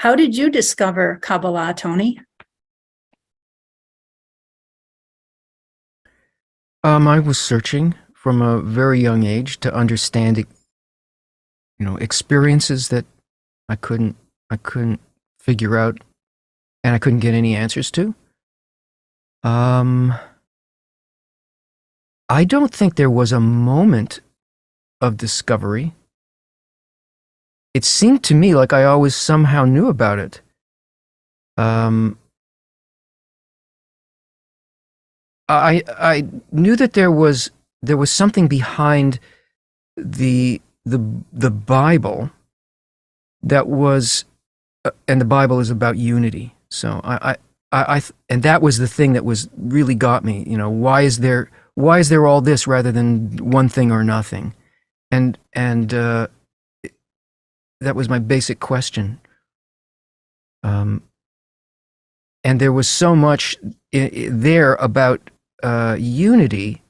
How did you discover Kabbalah, Tony? I was searching from a very young age to understand, experiences that I couldn't figure out, and I couldn't get any answers to. I don't think there was a moment of discovery. It seemed to me like I always somehow knew about it. I knew that there was something behind the Bible that was, and the Bible is about unity. So and that was the thing that was really got me. Why is there all this rather than one thing or nothing? And that was my basic question. And there was so much there about unity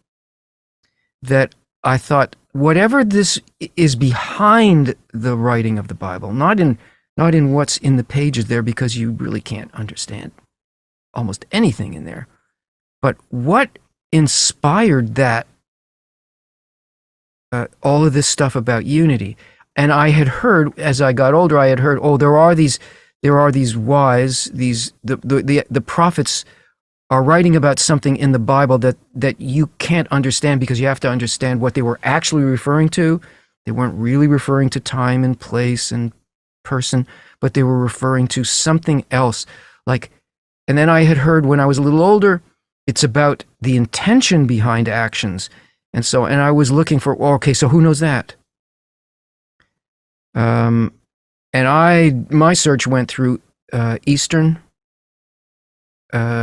that I thought, whatever this is behind the writing of the Bible, not in what's in the pages there, because you really can't understand almost anything in there, but what inspired that, all of this stuff about unity. And I had heard, as I got older, there are these wise, the prophets are writing about something in the Bible that you can't understand, because you have to understand what they were actually referring to. They weren't really referring to time and place and person, but they were referring to something else. And then I had heard, when I was a little older, it's about the intention behind actions. And I was looking for, okay, so who knows that? And my search went through Eastern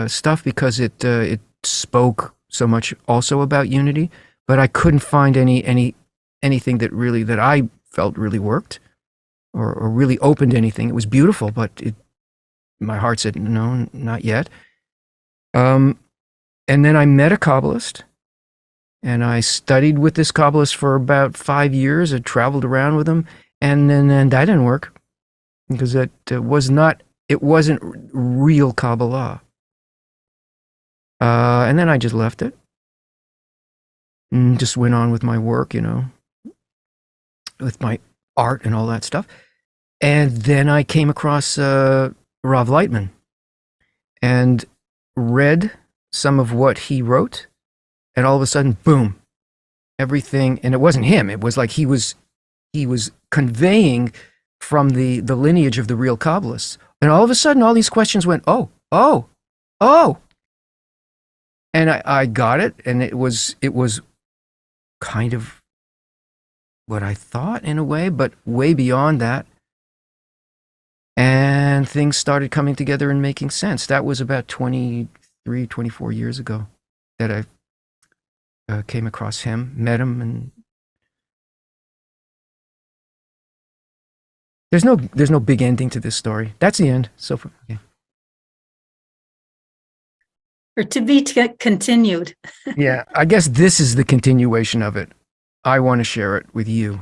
stuff, because it spoke so much also about unity, but I couldn't find anything that I felt really worked or really opened anything. It was beautiful, but my heart said, no, not yet. And then I met a Kabbalist, and I studied with this Kabbalist for about 5 years. I traveled around with him, and then that didn't work, because it wasn't real Kabbalah. And then I just left it and just went on with my work, with my art and all that stuff. And then I came across Rav Laitman and read some of what he wrote, and all of a sudden, boom, everything. And it wasn't him. It was like he was conveying from the lineage of the real Kabbalists. And all of a sudden, all these questions went, oh. And I got it, and it was kind of what I thought in a way, but way beyond that. And things started coming together and making sense. That was about 23, 24 years ago that I came across him, met him, and there's no big ending to this story. That's the end. So, okay. Or to be continued. Yeah, I guess this is the continuation of it. I want to share it with you.